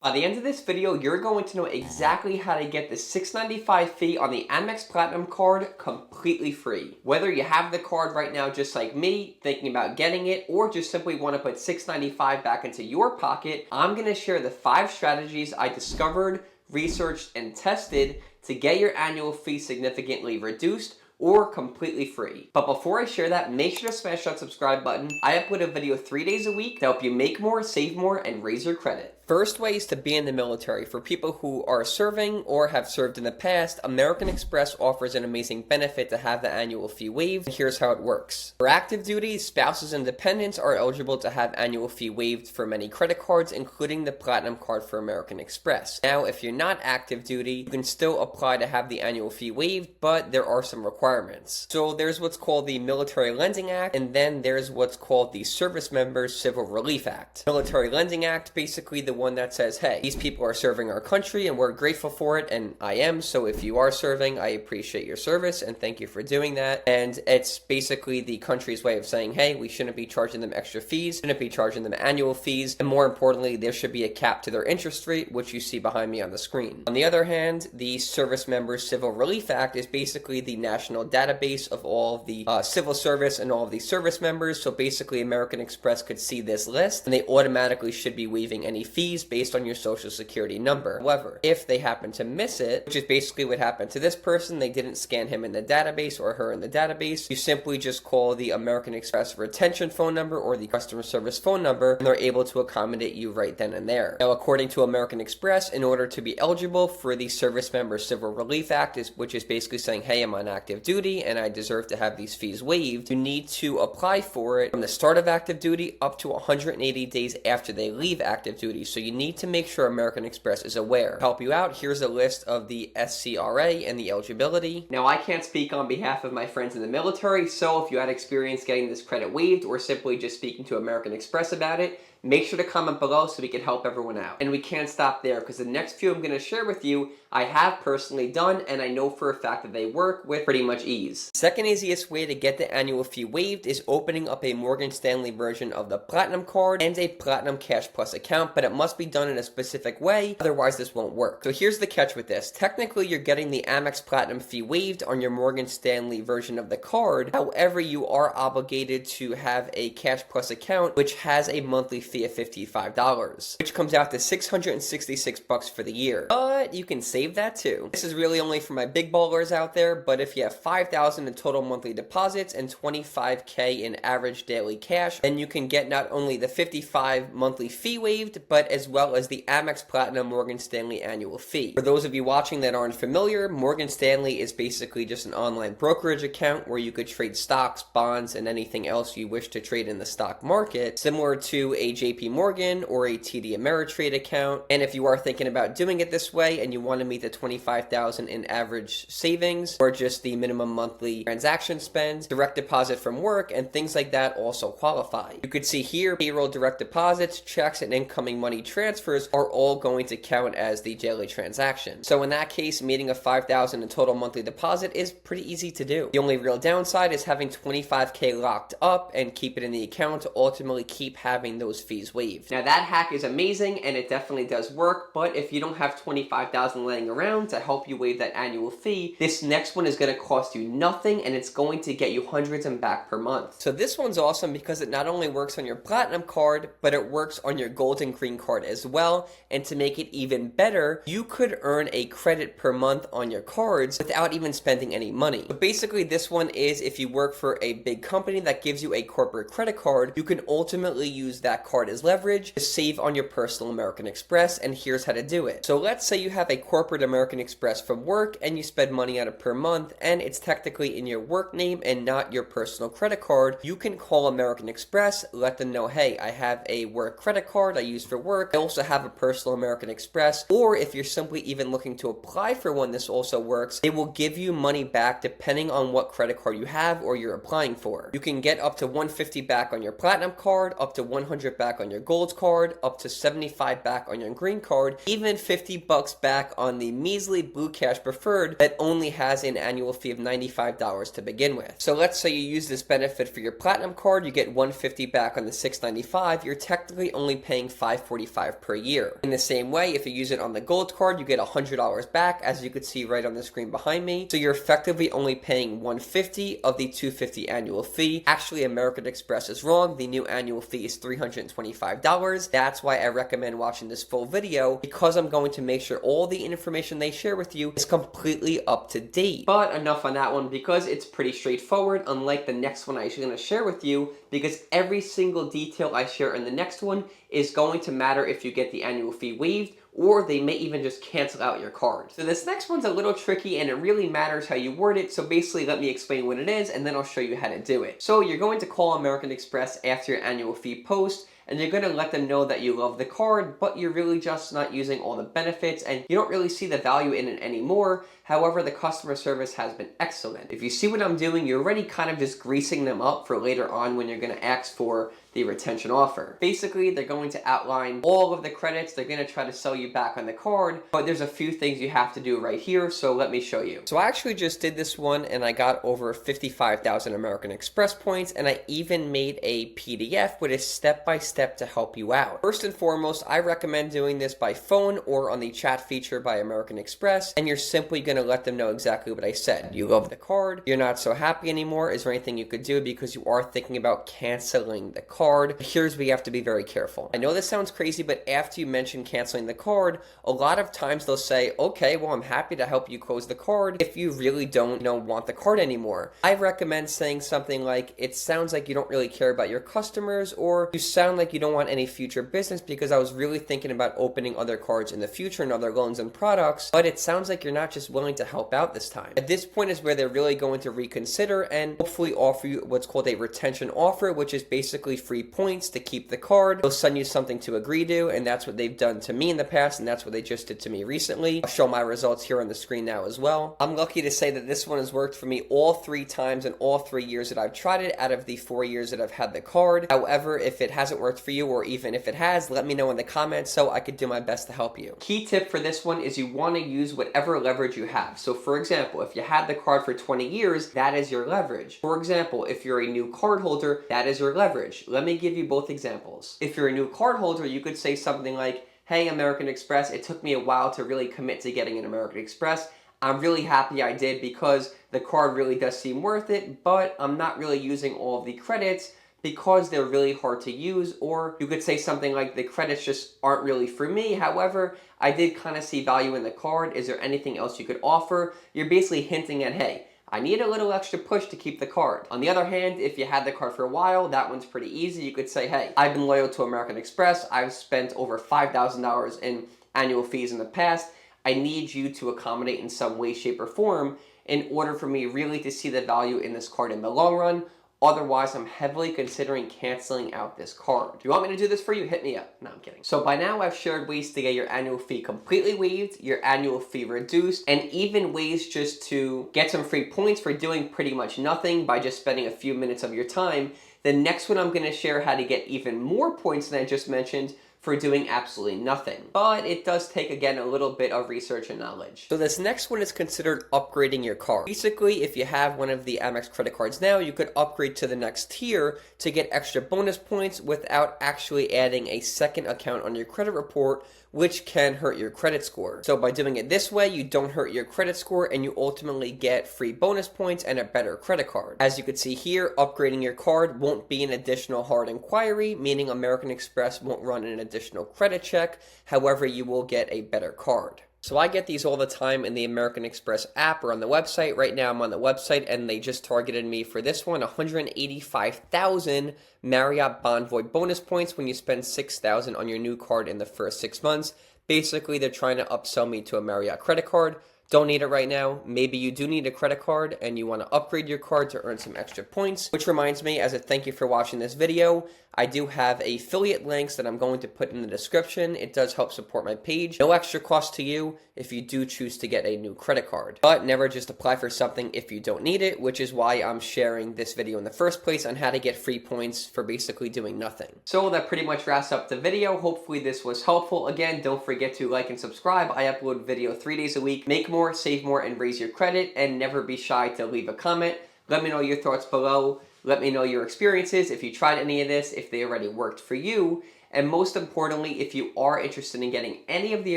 By the end of this video, you're going to know exactly how to get the $6.95 fee on the Amex Platinum Card completely free. Whether you have the card right now just like me, thinking about getting it, or just simply want to put $6.95 back into your pocket, I'm going to share the 5 strategies I discovered, researched, and tested to get your annual fee significantly reduced or completely free. But before I share that, make sure to smash that subscribe button. I upload a video 3 days a week to help you make more, save more, and raise your credit. First way is to be in the military. For people who are serving or have served in the past, American Express offers an amazing benefit to have the annual fee waived. Here's how it works. For active duty, spouses and dependents are eligible to have annual fee waived for many credit cards, including the Platinum Card for American Express. Now, if you're not active duty, you can still apply to have the annual fee waived, but there are some requirements. So there's what's called the Military Lending Act, and then there's what's called the Service Members Civil Relief Act. Military Lending Act, basically the one that says, hey, these people are serving our country and we're grateful for it, and I am, so if you are serving, I appreciate your service and thank you for doing that. And it's basically the country's way of saying, hey, we shouldn't be charging them extra fees, shouldn't be charging them annual fees, and more importantly, there should be a cap to their interest rate, which you see behind me on the screen. On the other hand, the Service Members Civil Relief Act is basically the national database of all of the civil service and all of the service members, so basically American Express could see this list and they automatically should be waiving any fees based on your social security number. However, if they happen to miss it, which is basically what happened to this person, they didn't scan him in the database or her in the database, you simply just call the American Express retention phone number or the customer service phone number, and they're able to accommodate you right then and there. Now, according to American Express, in order to be eligible for the Service Member Civil Relief Act, which is basically saying, hey, I'm on active duty and I deserve to have these fees waived, you need to apply for it from the start of active duty up to 180 days after they leave active duty. So you need to make sure American Express is aware. To help you out, here's a list of the SCRA and the eligibility. Now, I can't speak on behalf of my friends in the military, so if you had experience getting this credit waived or simply just speaking to American Express about it, make sure to comment below so we can help everyone out. And we can't stop there, because the next few I'm going to share with you, I have personally done, and I know for a fact that they work with pretty much ease. Second easiest way to get the annual fee waived is opening up a Morgan Stanley version of the Platinum Card and a Platinum Cash Plus account, but it must be done in a specific way, otherwise this won't work. So here's the catch with this. Technically, you're getting the Amex Platinum fee waived on your Morgan Stanley version of the card. However, you are obligated to have a Cash Plus account, which has a monthly fee of $55, which comes out to $666 for the year. But you can save that too. This is really only for my big ballers out there, but if you have $5,000 in total monthly deposits and $25K in average daily cash, then you can get not only the $55 monthly fee waived, but as well as the Amex Platinum Morgan Stanley annual fee. For those of you watching that aren't familiar, Morgan Stanley is basically just an online brokerage account where you could trade stocks, bonds, and anything else you wish to trade in the stock market, similar to a JP Morgan or a TD Ameritrade account. And if you are thinking about doing it this way and you want to meet the $25,000 in average savings or just the minimum monthly transaction spend, direct deposit from work, and things like that also qualify. You could see here, payroll direct deposits, checks, and incoming money transfers are all going to count as the daily transaction. So in that case, meeting a $5,000 in total monthly deposit is pretty easy to do. The only real downside is having $25K locked up and keep it in the account to ultimately keep having those fees waived. Now, that hack is amazing and it definitely does work, but if you don't have $25,000 laying around to help you waive that annual fee, this next one is going to cost you nothing and it's going to get you hundreds and back per month. So this one's awesome because it not only works on your Platinum Card, but it works on your Gold and Green Card as well. And to make it even better, you could earn a credit per month on your cards without even spending any money. But basically, this one is if you work for a big company that gives you a corporate credit card, you can ultimately use that card as leverage to save on your personal American Express, and here's how to do it. So let's say you have a corporate American Express from work and you spend money on it per month and it's technically in your work name and not your personal credit card. You can call American Express, let them know, hey, I have a work credit card I use for work. I also have a personal American Express. Or if you're simply even looking to apply for one, this also works. They will give you money back depending on what credit card you have or you're applying for. You can get up to $150 back on your Platinum Card, up to $100 back back on your gold card, up to $75 back on your green card, even $50 back on the measly Blue Cash Preferred that only has an annual fee of $95 to begin with. So let's say you use this benefit for your Platinum card, you get $150 back on the $695, you're technically only paying $545 per year. In the same way, if you use it on the gold card, you get $100 back, as you could see right on the screen behind me. So you're effectively only paying $150 of the $250 annual fee. Actually, American Express is wrong. The new annual fee is $325. That's why I recommend watching this full video, because I'm going to make sure all the information they share with you is completely up to date. But enough on that one, because it's pretty straightforward, unlike the next one I'm going to share with you, because every single detail I share in the next one is going to matter if you get the annual fee waived, or they may even just cancel out your card. So this next one's a little tricky, and it really matters how you word it, so basically let me explain what it is, and then I'll show you how to do it. So you're going to call American Express after your annual fee post, and you're going to let them know that you love the card, but you're really just not using all the benefits, and you don't really see the value in it anymore. However, the customer service has been excellent. If you see what I'm doing, you're already kind of just greasing them up for later on when you're going to ask for the retention offer. Basically, they're going to outline all of the credits. They're going to try to sell you back on the card, but there's a few things you have to do right here, so let me show you. So I actually just did this one, and I got over 55,000 American Express points, and I even made a PDF with a step-by-step to help you out. First and foremost, I recommend doing this by phone or on the chat feature by American Express, and you're simply going to let them know exactly what I said. You love the card, you're not so happy anymore, is there anything you could do because you are thinking about canceling the card? Here's where you have to be very careful. I know this sounds crazy, but after you mention canceling the card, a lot of times they'll say, okay, well, I'm happy to help you close the card if you really don't, want the card anymore. I recommend saying something like, it sounds like you don't really care about your customers, or you sound like you don't want any future business because I was really thinking about opening other cards in the future and other loans and products, but it sounds like you're not just willing to help out this time. At this point is where they're really going to reconsider and hopefully offer you what's called a retention offer, which is basically free points to keep the card. They'll send you something to agree to, and that's what they've done to me in the past, and that's what they just did to me recently. I'll show my results here on the screen now as well. I'm lucky to say that this one has worked for me all 3 times in all 3 years that I've tried it out of the 4 years that I've had the card. However, if it hasn't worked for you, or even if it has, let me know in the comments so I could do my best to help you. Key tip for this one is you want to use whatever leverage you have. So for example, if you had the card for 20 years, that is your leverage. For example, if you're a new card holder, that is your leverage. Let me give you both examples. If you're a new card holder, you could say something like, hey, American Express, it took me a while to really commit to getting an American Express. I'm really happy I did because the card really does seem worth it, but I'm not really using all of the credits because they're really hard to use. Or you could say something like, the credits just aren't really for me. However, I did kind of see value in the card. Is there anything else you could offer? You're basically hinting at, hey, I need a little extra push to keep the card. On the other hand, if you had the card for a while, that one's pretty easy. You could say, hey, I've been loyal to American Express. I've spent over $5,000 in annual fees in the past. I need you to accommodate in some way, shape, or form in order for me really to see the value in this card in the long run. Otherwise, I'm heavily considering canceling out this card. Do you want me to do this for you? Hit me up. No, I'm kidding. So by now, I've shared ways to get your annual fee completely waived, your annual fee reduced, and even ways just to get some free points for doing pretty much nothing by just spending a few minutes of your time. The next one, I'm going to share how to get even more points than I just mentioned for doing absolutely nothing. But it does take, again, a little bit of research and knowledge. So this next one is considered upgrading your card. Basically, if you have one of the Amex credit cards now, you could upgrade to the next tier to get extra bonus points without actually adding a second account on your credit report, which can hurt your credit score. So by doing it this way, you don't hurt your credit score and you ultimately get free bonus points and a better credit card. As you can see here, upgrading your card won't be an additional hard inquiry, meaning American Express won't run an additional credit check. However, you will get a better card. So I get these all the time in the American Express app or on the website. Right now I'm on the website and they just targeted me for this one, 185,000 Marriott Bonvoy bonus points when you spend $6,000 on your new card in the first 6 months. Basically, they're trying to upsell me to a Marriott credit card. don't need it right now. Maybe you do need a credit card and you want to upgrade your card to earn some extra points. Which reminds me, as a thank you for watching this video, I do have affiliate links that I'm going to put in the description. It does help support my page. No extra cost to you if you do choose to get a new credit card. But never just apply for something if you don't need it, which is why I'm sharing this video in the first place on how to get free points for basically doing nothing. So that pretty much wraps up the video. Hopefully this was helpful. Again, don't forget to like and subscribe. I upload video 3 days a week. Make more, save more, and raise your credit. And never be shy to leave a comment. Let me know your thoughts below. Let me know your experiences, if you tried any of this, if they already worked for you. And most importantly, if you are interested in getting any of the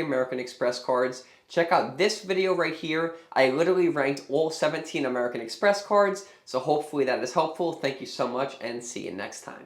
American Express cards, check out this video right here. I literally ranked all 17 American Express cards. So hopefully that is helpful. Thank you so much and see you next time.